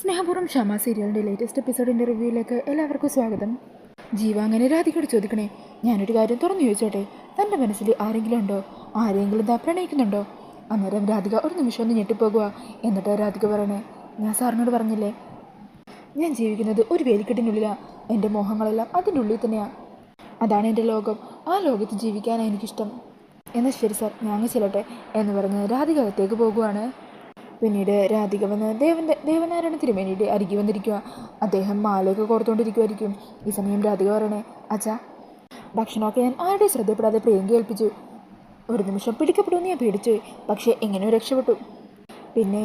സ്നേഹപൂർവ്വം ക്ഷമ സീരിയലിൻ്റെ ലേറ്റസ്റ്റ് എപ്പിസോഡിൻ്റെ റിവ്യൂയിലേക്ക് എല്ലാവർക്കും സ്വാഗതം. ജീവ അങ്ങനെ രാധികയോട് ചോദിക്കണേ, ഞാനൊരു കാര്യം തുറന്നു ചോദിച്ചോട്ടെ, തൻ്റെ മനസ്സിൽ ആരെങ്കിലും ഉണ്ടോ? ആരെങ്കിലും താ പ്രണയിക്കുന്നുണ്ടോ? അന്നേരം രാധിക ഒരു നിമിഷം ഒന്ന് ഞെട്ടിപ്പോകുക. എന്നിട്ട് രാധിക പറയണേ, ഞാൻ സാറിനോട് പറഞ്ഞില്ലേ, ഞാൻ ജീവിക്കുന്നത് ഒരു വേലിക്കെട്ടിനുള്ളിലാണ്. എൻ്റെ മോഹങ്ങളെല്ലാം അതിൻ്റെ ഉള്ളിൽ തന്നെയാണ്. അതാണ് എൻ്റെ ലോകം. ആ ലോകത്ത് ജീവിക്കാനാണ് എനിക്കിഷ്ടം. എന്നാൽ ശരി സാർ, ഞാൻ അങ്ങ് ചെല്ലട്ടെ എന്ന് പറഞ്ഞ് രാധിക അകത്തേക്ക് പോകുവാണ്. പിന്നീട് രാധിക വന്ന് ദേവനാരായണ തിരുമേനിയുടെ അരികെ വന്നിരിക്കുക. അദ്ദേഹം മാലയൊക്കെ കോർത്തുകൊണ്ടിരിക്കുമായിരിക്കും. ഈ സമയം രാധിക പറയണേ, അച്ഛാ, ഭക്ഷണമൊക്കെ ഞാൻ ആരുടെ ശ്രദ്ധപ്പെടാതെ പ്രിയങ്ക ഏൽപ്പിച്ചു. ഒരു നിമിഷം പിടിക്കപ്പെടുമെന്ന് ഞാൻ പേടിച്ചു, പക്ഷേ എങ്ങനെയോ രക്ഷപ്പെട്ടു. പിന്നെ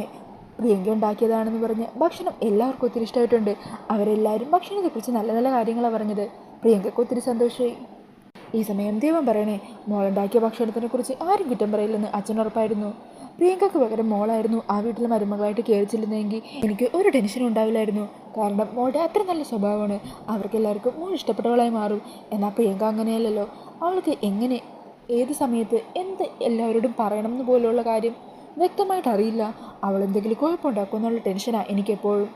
പ്രിയങ്ക ഉണ്ടാക്കിയതാണെന്ന് പറഞ്ഞ് ഭക്ഷണം എല്ലാവർക്കും ഒത്തിരി ഇഷ്ടമായിട്ടുണ്ട്. അവരെല്ലാവരും ഭക്ഷണത്തെക്കുറിച്ച് നല്ല നല്ല കാര്യങ്ങളാണ് പറഞ്ഞത്. പ്രിയങ്കയ്ക്ക് ഒത്തിരി സന്തോഷമായി. ഈ സമയം ദേവൻ പറയണേ, മോളുണ്ടാക്കിയ ഭക്ഷണത്തിനെക്കുറിച്ച് ആരും കുറ്റം പറയില്ലെന്ന് അച്ഛൻ ഉറപ്പായിരുന്നു. പ്രിയങ്കയ്ക്ക് പകരം മോളായിരുന്നു ആ വീട്ടിലെ മരുമകളായിട്ട് കയറിച്ചില്ലെന്നെങ്കിൽ എനിക്ക് ഒരു ടെൻഷനും ഉണ്ടാവില്ലായിരുന്നു. കാരണം മോളുടെ അത്ര നല്ല സ്വഭാവമാണ്. അവർക്കെല്ലാവർക്കും മോൾ ഇഷ്ടപ്പെട്ടവളായി മാറും. എന്നാൽ പ്രിയങ്ക അങ്ങനെയല്ലല്ലോ. അവൾക്ക് എങ്ങനെ, ഏത് സമയത്ത് എന്ത് എല്ലാവരോടും പറയണം എന്ന് പോലുള്ള കാര്യം വ്യക്തമായിട്ട് അറിയില്ല. അവൾ എന്തെങ്കിലും കുഴപ്പമുണ്ടാക്കും എന്നുള്ള ടെൻഷനാണ് എനിക്കെപ്പോഴും.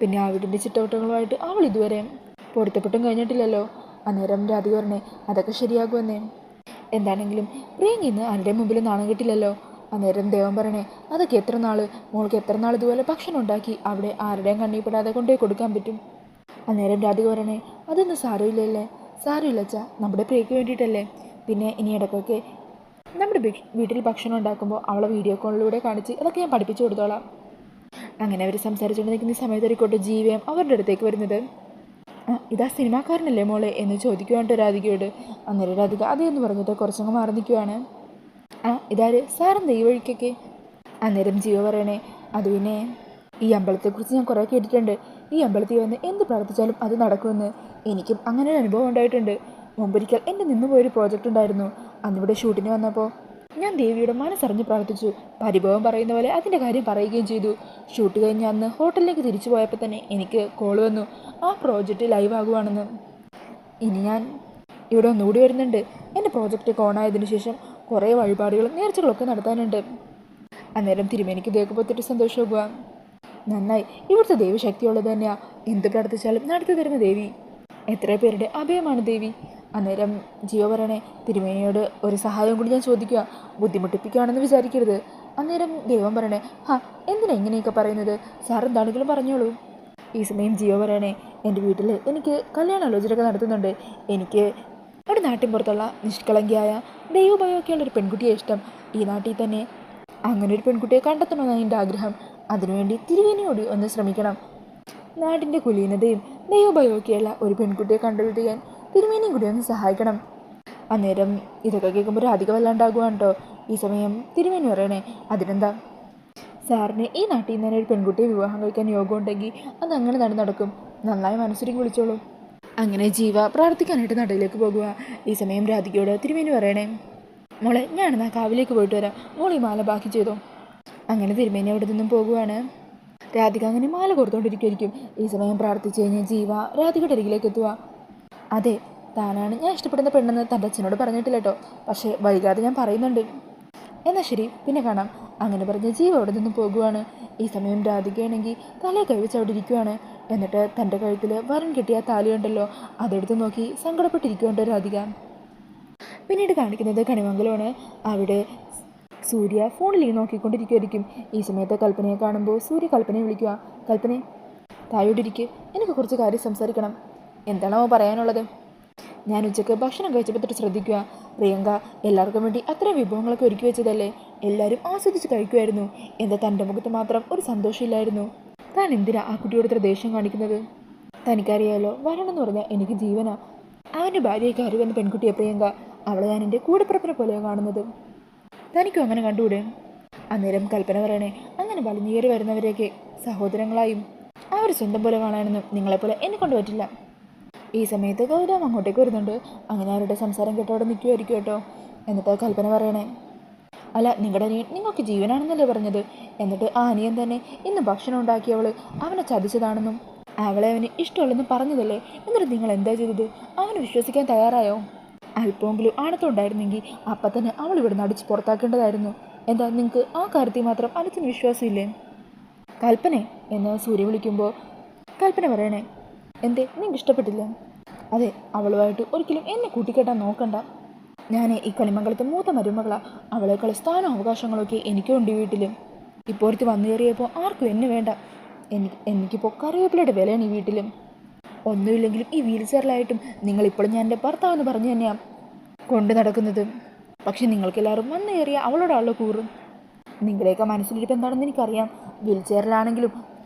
പിന്നെ ആ വീടിൻ്റെ ചിട്ടവട്ടങ്ങളുമായിട്ട് അവൾ ഇതുവരെ പൊരുത്തപ്പെട്ടും കഴിഞ്ഞിട്ടില്ലല്ലോ. അന്നേരം രാധിക പറഞ്ഞേ, അതൊക്കെ ശരിയാകുമെന്നേ. എന്താണെങ്കിലും പ്രിയങ്ക ഇന്ന് ആരുടെ മുമ്പിൽ നാണം കിട്ടില്ലല്ലോ. അന്നേരം ദേവൻ പറയണേ, അതൊക്കെ എത്ര നാൾ, മോൾക്ക് എത്ര നാൾ ഇതുപോലെ ഭക്ഷണം ഉണ്ടാക്കി അവിടെ ആരുടെയും കണ്ണിപ്പെടാതെ കൊണ്ടുപോയി കൊടുക്കാൻ പറ്റും? അന്നേരം രാധിക പറയണേ, അതൊന്നും സാരമില്ലല്ലേ. സാരമില്ല അച്ഛാ, നമ്മുടെ പ്രിയക്ക് വേണ്ടിയിട്ടല്ലേ. പിന്നെ ഇനി ഇടയ്ക്കൊക്കെ നമ്മുടെ വീട്ടിൽ ഭക്ഷണം ഉണ്ടാക്കുമ്പോൾ അവളെ വീഡിയോ കോളിലൂടെ കാണിച്ച് അതൊക്കെ ഞാൻ പഠിപ്പിച്ചു കൊടുത്തോളാം. അങ്ങനെ അവർ സംസാരിച്ചുകൊണ്ട് നിൽക്കുന്ന സമയത്തായിരിക്കോട്ടെ ജീവയും അവരുടെ അടുത്തേക്ക് വരുന്നത്. ഇതാ സിനിമാക്കാരനല്ലേ മോളെ എന്ന് ചോദിക്കുവാണ്ടോ രാധികയോട്. അന്നേരം രാധിക അതേന്ന് പറഞ്ഞിട്ട് കുറച്ചങ്ങ് മാറി നിൽക്കുവാണ്. ഇതാര് സാറെന്താ ഈ വഴിക്കൊക്കെ? അന്നേരം ജീവ പറയണേ, അത് പിന്നെ ഈ അമ്പലത്തെക്കുറിച്ച് ഞാൻ കുറേ കേട്ടിട്ടുണ്ട്. ഈ അമ്പലത്തിൽ വന്ന് എന്ത് പ്രാർത്ഥിച്ചാലും അത് നടക്കുമെന്ന്. എനിക്കും അങ്ങനെ ഒരു അനുഭവം ഉണ്ടായിട്ടുണ്ട്. മുമ്പൊരിക്കൽ എൻ്റെ നിന്നുപോയൊരു പ്രോജക്റ്റ് ഉണ്ടായിരുന്നു. അന്നിവിടെ ഷൂട്ടിന് വന്നപ്പോൾ ഞാൻ ദേവിയുടെ മനസ്സറിഞ്ഞ് പ്രാർത്ഥിച്ചു. പരിഭവം പറയുന്ന പോലെ അതിൻ്റെ കാര്യം പറയുകയും ചെയ്തു. ഷൂട്ട് കഴിഞ്ഞ് അന്ന് ഹോട്ടലിലേക്ക് തിരിച്ചു പോയപ്പോൾ തന്നെ എനിക്ക് കോൾ വന്നു, ആ പ്രോജക്റ്റ് ലൈവ് ആകുവാണെന്ന്. ഇനി ഞാൻ ഇവിടെ ഒന്നുകൂടി വരുന്നുണ്ട്. എൻ്റെ പ്രോജക്റ്റ് ഓണായതിനു ശേഷം കുറേ വഴിപാടുകളും നേർച്ചകളൊക്കെ നടത്താനുണ്ട്. അന്നേരം തിരുമേനിക്ക് ദേഹം ഒത്തിരി സന്തോഷമാകുക. നന്നായി, ഇവിടുത്തെ ദേവി ശക്തിയുള്ളത് തന്നെയാണ്. എന്ത് പ്രാർത്ഥിച്ചാലും നടത്തി തരുന്ന ദേവി. എത്ര പേരുടെ അഭയമാണ് ദേവി. അന്നേരം ജീവ പറയണേ, തിരുമേനിയോട് ഒരു സഹായം കൂടി ഞാൻ ചോദിക്കുക, ബുദ്ധിമുട്ടിപ്പിക്കുകയാണെന്ന് വിചാരിക്കരുത്. അന്നേരം ദൈവം പറയണേ, എന്തിനാ ഇങ്ങനെയൊക്കെ പറയുന്നത്, സാർ എന്താണെങ്കിലും പറഞ്ഞോളൂ. ഈ സമയം ജീവ പറയണേ, എൻ്റെ വീട്ടിൽ എനിക്ക് കല്യാണാലോചനയൊക്കെ നടത്തുന്നുണ്ട്. എനിക്ക് ഒരു നാട്ടിൻ പുറത്തുള്ള നിഷ്കളങ്കിയായ ദൈവഭയമൊക്കെയുള്ളൊരു പെൺകുട്ടിയെ ഇഷ്ടം. ഈ നാട്ടിൽ തന്നെ അങ്ങനെ ഒരു പെൺകുട്ടിയെ കണ്ടെത്തണമെന്നാണ് എൻ്റെ ആഗ്രഹം. അതിനുവേണ്ടി തിരുവേനിയോട് ഒന്ന് ശ്രമിക്കണം. നാടിൻ്റെ കുലീനതയും ദൈവഭയമൊക്കെയുള്ള ഒരു പെൺകുട്ടിയെ കണ്ടുപിടിക്കാൻ തിരുമേനിയും കൂടി ഒന്ന് സഹായിക്കണം. അന്നേരം ഇതൊക്കെ കേൾക്കുമ്പോൾ രാധിക വല്ലാണ്ടാകുവാണ് കേട്ടോ. ഈ സമയം തിരുമേനി പറയണേ, അതിനെന്താ, സാറിന് ഈ നാട്ടിൽ നിന്ന് തന്നെ ഒരു പെൺകുട്ടിയെ വിവാഹം കഴിക്കാൻ യോഗം ഉണ്ടെങ്കിൽ അത് അങ്ങനെ നടക്കും. നന്നായി മനസ്സുരിങ്ങി വിളിച്ചോളൂ. അങ്ങനെ ജീവ പ്രാർത്ഥിക്കാനായിട്ട് നടയിലേക്ക് പോകുക. ഈ സമയം രാധികയോട് തിരുമേനി പറയണേ, മോളെ ഞാനെന്നാ കാവിലേക്ക് പോയിട്ട് വരാം, മോളീ മാല ബാക്കി ചെയ്തോ. അങ്ങനെ തിരുമേനി അവിടെ നിന്നും പോകുവാണ്. രാധിക അങ്ങനെ മാല കൊടുത്തോണ്ടിരിക്കുമായിരിക്കും. ഈ സമയം പ്രാർത്ഥിച്ചു കഴിഞ്ഞ് ജീവ രാധികയുടെ അരികിലേക്ക് എത്തുക. അതെ, താനാണ് ഞാൻ ഇഷ്ടപ്പെടുന്ന പെണ്ണെന്ന് തൻ്റെ അച്ഛനോട് പറഞ്ഞിട്ടില്ല കേട്ടോ, പക്ഷേ വൈകാതെ ഞാൻ പറയുന്നുണ്ട്. എന്നാൽ ശരി, പിന്നെ കാണാം. അങ്ങനെ പറഞ്ഞ് ജീവ അവിടെ നിന്നും പോകുവാണ്. ഈ സമയം രാധികയാണെങ്കിൽ തലയെ കൈവച്ച് അവിടെ ഇരിക്കുവാണ്. എന്നിട്ട് തൻ്റെ കഴുത്തിൽ വരൻ കിട്ടിയ താലിയുണ്ടല്ലോ, അതെടുത്ത് നോക്കി സങ്കടപ്പെട്ടിരിക്കുന്നുണ്ട് രാധിക. പിന്നീട് കാണിക്കുന്നത് കണിമംഗലമാണ്. അവിടെ സൂര്യ ഫോണിൽ നോക്കിക്കൊണ്ടിരിക്കുമായിരിക്കും. ഈ സമയത്ത് കൽപ്പനയെ കാണുമ്പോൾ സൂര്യ കൽപ്പനയെ വിളിക്കുക. കൽപ്പനെ, തായോടിരിക്കുക, എനിക്ക് കുറച്ച് കാര്യം സംസാരിക്കണം. എന്താണോ പറയാനുള്ളത്? ഞാൻ ഉച്ചയ്ക്ക് ഭക്ഷണം കഴിച്ചപ്പോൾ തൊട്ട് ശ്രദ്ധിക്കുക, പ്രിയങ്ക എല്ലാവർക്കും വേണ്ടി അത്രയും വിഭവങ്ങളൊക്കെ ഒരുക്കി വെച്ചതല്ലേ, എല്ലാവരും ആസ്വദിച്ച് കഴിക്കുമായിരുന്നു. എന്താ തൻ്റെ മുഖത്ത് മാത്രം ഒരു സന്തോഷമില്ലായിരുന്നു? താൻ എന്തിനാ ആ കുട്ടിയോട് ഇത്ര ദേഷ്യം കാണിക്കുന്നത്? തനിക്കറിയാലോ, വരണമെന്ന് പറഞ്ഞാൽ എനിക്ക് ജീവനാ. അവൻ്റെ ഭാര്യയെ കയറി വന്ന പെൺകുട്ടിയെ പ്രിയങ്ക, അവളെ ഞാൻ എൻ്റെ കൂടെപ്പിറപ്പിനെ പോലെയാണ് കാണുന്നത്. തനിക്കും അങ്ങനെ കണ്ടുകൂടെ? അന്നേരം കൽപ്പന പറയണേ, അങ്ങനെ വലിഞ്ഞേറി വരുന്നവരെയൊക്കെ സഹോദരങ്ങളായും അവർ സ്വന്തം പോലെ കാണാനൊന്നും നിങ്ങളെപ്പോലെ എന്നെ കൊണ്ട് പറ്റില്ല. ഈ സമയത്ത് ഗൗതം അങ്ങോട്ടേക്ക് വരുന്നുണ്ട്. അങ്ങനെ അവരുടെ സംസാരം കേട്ടവിടെ നിൽക്കുമായിരിക്കും കേട്ടോ. എന്നിട്ട് കൽപ്പന പറയണേ, അല്ല, നിങ്ങളുടെ അനിയൻ നിങ്ങൾക്ക് ജീവനാണെന്നല്ലേ പറഞ്ഞത്? എന്നിട്ട് ആ അനിയൻ തന്നെ ഇന്ന് ഭക്ഷണം ഉണ്ടാക്കിയവൾ അവനെ ചതിച്ചതാണെന്നും അവളെ അവന് ഇഷ്ടമുള്ളെന്നും പറഞ്ഞതല്ലേ? എന്നിട്ട് നിങ്ങൾ എന്താ ചെയ്തത്? അവന് വിശ്വസിക്കാൻ തയ്യാറായോ? അല്പമെങ്കിലും ആണത്തം ഉണ്ടായിരുന്നെങ്കിൽ അപ്പം തന്നെ അവൾ ഇവിടെ നടിച്ച് പുറത്താക്കേണ്ടതായിരുന്നു. എന്താ നിങ്ങൾക്ക് ആ കാര്യത്തിൽ മാത്രം അനത്തിന് വിശ്വാസമില്ലേ? കൽപ്പനെ എന്ന് സൂര്യ വിളിക്കുമ്പോൾ കൽപ്പന പറയണേ, എന്തേ നിങ്ങൾക്ക് ഇഷ്ടപ്പെട്ടില്ല? അതെ, അവളുമായിട്ട് ഒരിക്കലും എന്നെ കൂട്ടിക്കെട്ടാൻ നോക്കണ്ട. ഞാൻ ഈ കളിമംഗലത്തെ മൂത്ത മരുമകളാ. അവളേക്കാൾ സ്ഥാനം അവകാശങ്ങളൊക്കെ എനിക്കുണ്ട് വീട്ടിൽ. ഇപ്പോഴത്തെ വന്നു കയറിയപ്പോൾ ആർക്കും എന്നെ വേണ്ട. എനിക്കിപ്പോൾ കറിവേപ്പിലയുടെ വിലയാണ് ഈ വീട്ടിലും. ഒന്നുമില്ലെങ്കിലും ഈ വീൽ ചെയറിലായിട്ടും നിങ്ങളിപ്പോഴും ഞാൻ എൻ്റെ ഭർത്താവെന്ന് പറഞ്ഞു തന്നെയാണ് കൊണ്ട് നടക്കുന്നത്. പക്ഷെ നിങ്ങൾക്കെല്ലാവരും വന്നു കയറിയ അവളോടാണല്ലോ കൂറും. നിങ്ങളുടെയൊക്കെ മനസ്സിലിരിപ്പ് എന്താണെന്ന് എനിക്കറിയാം. വീൽ ചെയറിലാണെങ്കിലും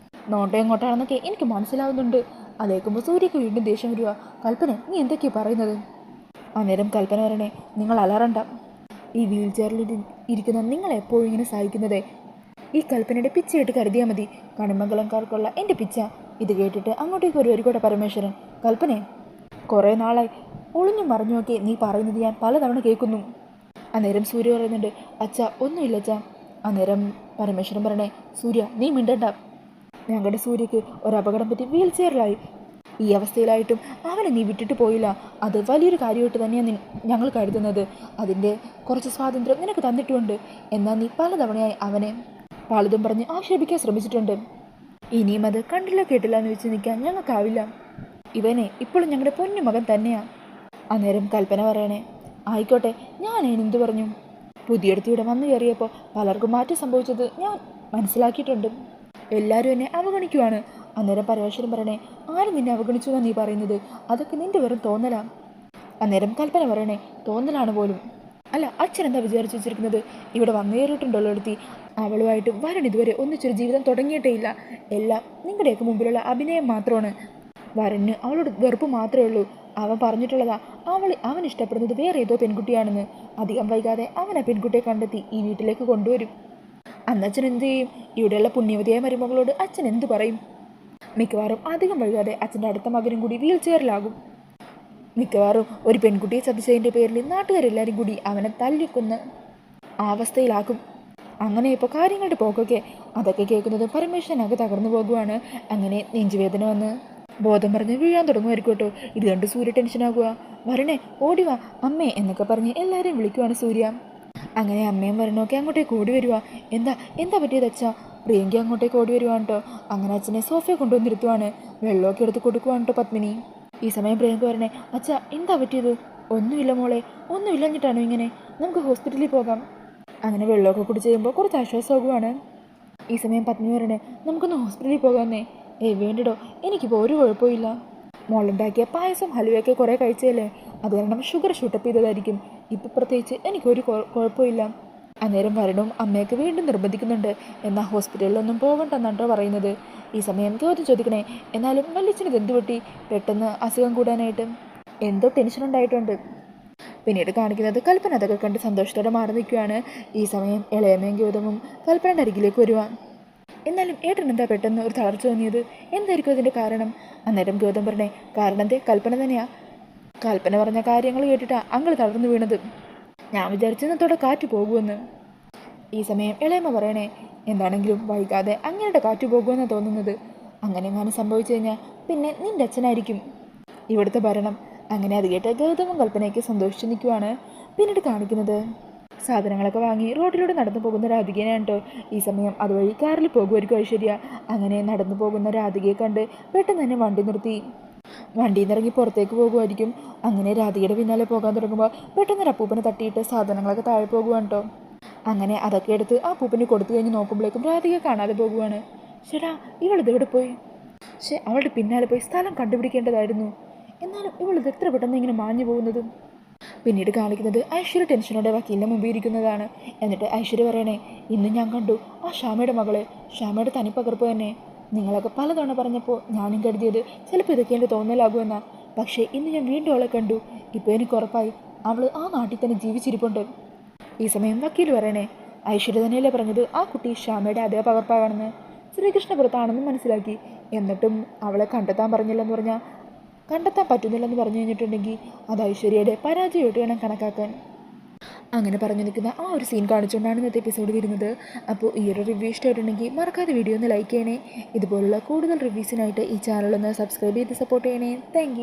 നോട്ടം എങ്ങോട്ടാണെന്നൊക്കെ എനിക്ക് മനസ്സിലാവുന്നുണ്ട്. അതേക്കുമ്പോൾ സൂര്യക്ക് വീണ്ടും ദേഷ്യം വരിക. കൽപ്പന, നീ എന്തൊക്കെയാണ് പറയുന്നത്? അന്നേരം കൽപ്പന പറയണേ, നിങ്ങൾ അലറണ്ട. ഈ വീൽ ചെയറിൽ ഇരിക്കുന്ന നിങ്ങളെപ്പോഴും ഇങ്ങനെ സഹിക്കുന്നതേ ഈ കൽപ്പനയുടെ പിച്ചയായിട്ട് കരുതിയാൽ മതി. കണിമംഗലംകാർക്കുള്ള എൻ്റെ പിച്ച. ഇത് കേട്ടിട്ട് അങ്ങോട്ടേക്ക് ഒരു കൂടെ പരമേശ്വരൻ, കൽപ്പനെ, കുറേ നാളായി ഒളിഞ്ഞു മറിഞ്ഞുമൊക്കെ നീ പറയുന്നത് ഞാൻ പലതവണ കേൾക്കുന്നു. അന്നേരം സൂര്യ പറയുന്നുണ്ട്, അച്ഛ ഒന്നുമില്ല അച്ഛ. അന്നേരം പരമേശ്വരൻ പറയണേ, സൂര്യ നീ മിണ്ടണ്ട. ഞങ്ങളുടെ സൂര്യക്ക് ഒരപകടം പറ്റി വീൽ ചെയറിലായി. ഈ അവസ്ഥയിലായിട്ടും അവനെ നീ വിട്ടിട്ട് പോയില്ല. അത് വലിയൊരു കാര്യമായിട്ട് തന്നെയാണ് ഞങ്ങൾ കരുതുന്നത്. അതിൻ്റെ കുറച്ച് സ്വാതന്ത്ര്യം നിനക്ക് തന്നിട്ടുമുണ്ട്. എന്നാൽ നീ പലതവണയായി അവനെ പലതും പറഞ്ഞ് ആക്ഷേപിക്കാൻ ശ്രമിച്ചിട്ടുണ്ട്. ഇനിയും അത് കണ്ടില്ല കേട്ടില്ല എന്ന് വെച്ച് നിൽക്കാൻ ഞങ്ങൾക്കാവില്ല. ഇവനെ ഇപ്പോഴും ഞങ്ങളുടെ പൊന്നു മകൻ തന്നെയാണ്. അന്നേരം കൽപ്പന പറയണേ, ആയിക്കോട്ടെ, ഞാൻ എന്തു പറഞ്ഞു? പുതിയടുത്തിവിടെ വന്നു കയറിയപ്പോൾ പലർക്കും മാറ്റം സംഭവിച്ചത് ഞാൻ മനസ്സിലാക്കിയിട്ടുണ്ട്. എല്ലാവരും എന്നെ അവഗണിക്കുവാണ്. അന്നേരം പരമേശ്വരൻ പറയണേ, ആരും നിന്നെ അവഗണിച്ചു എന്നാണ് നീ പറയുന്നത്? അതൊക്കെ നിന്റെ വെറും തോന്നലാ. അന്നേരം കൽപ്പന പറയണേ, തോന്നലാണ് പോലും. അല്ല, അച്ഛൻ എന്താ വിചാരിച്ചു വെച്ചിരിക്കുന്നത്? ഇവിടെ വന്നു കയറിയിട്ടുണ്ടല്ലോ എടുത്തി. അവളുമായിട്ട് വരൻ ഇതുവരെ ഒന്നിച്ചൊരു ജീവിതം തുടങ്ങിയിട്ടേ ഇല്ല. എല്ലാം നിങ്ങളുടെയൊക്കെ മുമ്പിലുള്ള അഭിനയം മാത്രമാണ്. വരന് അവളോട് വെറുപ്പ് മാത്രമേ ഉള്ളൂ. അവൻ പറഞ്ഞിട്ടുള്ളതാ അവൻ ഇഷ്ടപ്പെടുന്നത് വേറെ ഏതോ പെൺകുട്ടിയാണെന്ന്. അധികം വൈകാതെ അവൻ ആ പെൺകുട്ടിയെ കണ്ടെത്തി ഈ വീട്ടിലേക്ക് കൊണ്ടുവരും. അന്നച്ഛൻ എന്ത് ചെയ്യും? ഇവിടെയുള്ള പുണ്യവതിയായ മരുമകളോട് അച്ഛൻ എന്തു പറയും? മിക്കവാറും അധികം വൈകാതെ അച്ഛൻ്റെ അടുത്ത മകനും കൂടി വീൽ ചെയറിലാകും. മിക്കവാറും ഒരു പെൺകുട്ടിയെ ചതിച്ചതിൻ്റെ പേരിൽ നാട്ടുകാരെല്ലാവരും കൂടി അവനെ തല്ലിക്കൊന്ന് അവസ്ഥയിലാക്കും. അങ്ങനെ ഇപ്പോൾ കാര്യങ്ങളുടെ പോക്കൊക്കെ. അതൊക്കെ കേൾക്കുന്നത് പരമേശ്വരനൊക്കെ തകർന്നു പോകുവാണ്. അങ്ങനെ നെഞ്ചുവേദന വന്ന് ബോധം പറഞ്ഞ് വീഴാൻ തുടങ്ങുമായിരിക്കും കേട്ടോ. ഇത് കണ്ട് സൂര്യ ടെൻഷനാകുക. വരണേ, ഓടിവാ അമ്മേ എന്നൊക്കെ പറഞ്ഞ് എല്ലാവരെയും വിളിക്കുവാണ് സൂര്യ. അങ്ങനെ അമ്മയും വരണമൊക്കെ അങ്ങോട്ടേക്ക് ഓടി വരുക. എന്താ പറ്റിയത് അച്ഛാ? പ്രിയങ്ക അങ്ങോട്ടേക്ക് ഓടി വരുവാണ് കേട്ടോ. അങ്ങനെ അച്ഛനെ സോഫയെ കൊണ്ടുവന്നിരുത്തുവാണ്. വെള്ളമൊക്കെ എടുത്ത് കൊടുക്കുവാണ് കേട്ടോ പത്മിനി. ഈ സമയം പ്രിയങ്ക വരണേ, അച്ഛാ എന്താ പറ്റിയത്? ഒന്നുമില്ല മോളെ, ഒന്നുമില്ലഞ്ഞിട്ടാണോ ഇങ്ങനെ? നമുക്ക് ഹോസ്പിറ്റലിൽ പോകാം. അങ്ങനെ വെള്ളമൊക്കെ കുടിച്ച് കഴിയുമ്പോൾ കുറച്ച് ആശ്വാസമാകുവാണ്. ഈ സമയം പത്മിനി വരണേ, നമുക്കൊന്ന് ഹോസ്പിറ്റലിൽ പോകാമെന്നേ. വേണ്ടടോ, എനിക്കിപ്പോൾ ഒരു കുഴപ്പമില്ല. മോളുണ്ടാക്കിയ പായസം ഹലുവയൊക്കെ കുറേ കഴിച്ചതല്ലേ, അത് കാരണം ഷുഗർ ഷൂട്ടപ്പ് ചെയ്തതായിരിക്കും. ഇപ്പം പ്രത്യേകിച്ച് എനിക്കൊരു കുഴപ്പമില്ല. അന്നേരം വരണവും അമ്മയൊക്കെ വീണ്ടും നിർബന്ധിക്കുന്നുണ്ട്. എന്നാൽ ഹോസ്പിറ്റലിലൊന്നും പോകണ്ടെന്നാട്ടോ പറയുന്നത്. ഈ സമയം ചോദിക്കണേ, എന്നാലും വല്യച്ഛനത് എന്ത് പറ്റി പെട്ടെന്ന് അസുഖം കൂടാനായിട്ട്? എന്തോ ടെൻഷൻ ഉണ്ടായിട്ടുണ്ട്. പിന്നീട് കാണിക്കുന്നത് കൽപ്പന അതൊക്കെ കണ്ട് സന്തോഷത്തോടെ മാറി നിൽക്കുകയാണ്. ഈ സമയം ഇളയമ്മയും ഗൗതമും കൽപ്പനയുടെ അരികിലേക്ക് വരുവാൻ. എന്നാലും ഏട്ടൻ എന്താ പെട്ടെന്ന് ഒരു തളർച്ച തോന്നിയത്? എന്തായിരിക്കും അതിൻ്റെ കാരണം? അന്നേരം ഗൗതം പറഞ്ഞേ, കാരണം കൽപ്പന തന്നെയാ. കൽപ്പന പറഞ്ഞ കാര്യങ്ങൾ കേട്ടിട്ടാ അങ്ങൾ തളർന്നു വീണത്. ഞാൻ വിചാരിച്ചെന്നത്തോടെ കാറ്റ് പോകുമെന്ന്. ഈ സമയം ഇളയമ്മ പറയണേ, എന്താണെങ്കിലും വൈകാതെ അങ്ങയുടെ കാറ്റ് പോകുമെന്നാണ് തോന്നുന്നത്. അങ്ങനെ എങ്ങാനും സംഭവിച്ചു കഴിഞ്ഞാൽ പിന്നെ നിൻ്റെ അച്ഛനായിരിക്കും ഇവിടുത്തെ ഭരണം. അങ്ങനെ അത് കേട്ട് ഗൗതമും കൽപ്പനയൊക്കെ സന്തോഷിച്ച് നിൽക്കുവാണ്. പിന്നീട് കാണിക്കുന്നത് സാധനങ്ങളൊക്കെ വാങ്ങി റോഡിലൂടെ നടന്നു പോകുന്ന രാധികയാണ് കേട്ടോ. ഈ സമയം അതുവഴി കാറിൽ പോകുമായിരിക്കും ഐശ്വര്യ. അങ്ങനെ നടന്നു പോകുന്ന രാധികയെ കണ്ട് പെട്ടെന്ന് തന്നെ വണ്ടി നിർത്തി വണ്ടിയിൽ നിന്ന് ഇറങ്ങി പുറത്തേക്ക് പോകുമായിരിക്കും. അങ്ങനെ രാധികയുടെ പിന്നാലെ പോകാൻ തുടങ്ങുമ്പോൾ പെട്ടെന്ന് ഒരു അപ്പൂപ്പനെ തട്ടിയിട്ട് സാധനങ്ങളൊക്കെ താഴെ പോകുവാണ് കേട്ടോ. അങ്ങനെ അതൊക്കെ എടുത്ത് ആ അപ്പൂപ്പനെ കൊടുത്തു കഴിഞ്ഞ് നോക്കുമ്പോഴേക്കും രാധിക കാണാതെ പോകുവാണ്. ചേട്ടാ, ഇവളിതെവിടെ പോയി? അവളുടെ പിന്നാലെ പോയി സ്ഥലം കണ്ടുപിടിക്കേണ്ടതായിരുന്നു. എന്നാലും ഇവളിത് എത്ര പെട്ടെന്ന് ഇങ്ങനെ മാഞ്ഞു പോകുന്നത്? പിന്നീട് കാണിക്കുന്നത് ഐശ്വര്യ ടെൻഷനോടെ വക്കീലിൻ്റെ മുമ്പിൽ ഇരിക്കുന്നതാണ്. എന്നിട്ട് ഐശ്വര്യ പറയണേ, ഇന്ന് ഞാൻ കണ്ടു ആ ശ്യാമയുടെ മകളെ. ശ്യാമയുടെ തനിപ്പകർപ്പ് തന്നെ. നിങ്ങളൊക്കെ പലതവണ പറഞ്ഞപ്പോൾ ഞാനും കരുതിയത് ചിലപ്പോൾ ഇതൊക്കെ എൻ്റെ തോന്നലാകുമെന്നാ. പക്ഷേ ഇന്ന് ഞാൻ വീണ്ടും അവളെ കണ്ടു. ഇപ്പോൾ എനിക്ക് ഉറപ്പായി അവൾ ആ നാട്ടിൽ തന്നെ ജീവിച്ചിരിപ്പുണ്ട്. ഈ സമയം വക്കീൽ പറയണേ, ഐശ്വര്യ തന്നെയല്ലേ പറഞ്ഞത് ആ കുട്ടി ശ്യാമയുടെ അതേ പകർപ്പാണെന്ന്? ശ്രീകൃഷ്ണപുരത്താണെന്ന് മനസ്സിലാക്കി. എന്നിട്ടും അവളെ കണ്ടെത്താൻ പറ്റുന്നില്ലെന്ന് പറഞ്ഞു കഴിഞ്ഞിട്ടുണ്ടെങ്കിൽ അത് ഐശ്വര്യയുടെ പരാജയമായിട്ട് വേണം കണക്കാക്കാൻ. അങ്ങനെ പറഞ്ഞു നിൽക്കുന്ന ആ ഒരു സീൻ കാണിച്ചുകൊണ്ടാണ് ഇന്നത്തെ എപ്പിസോഡ് വരുന്നത്. അപ്പോൾ ഈ ഒരു റിവ്യൂ ഇഷ്ടമായിട്ടുണ്ടെങ്കിൽ മറക്കാതെ വീഡിയോ ഒന്ന് ലൈക്ക് ചെയ്യണേ. ഇതുപോലുള്ള കൂടുതൽ റിവ്യൂസിനായിട്ട് ഈ ചാനലൊന്ന് സബ്സ്ക്രൈബ് ചെയ്ത് സപ്പോർട്ട് ചെയ്യണേ. താങ്ക്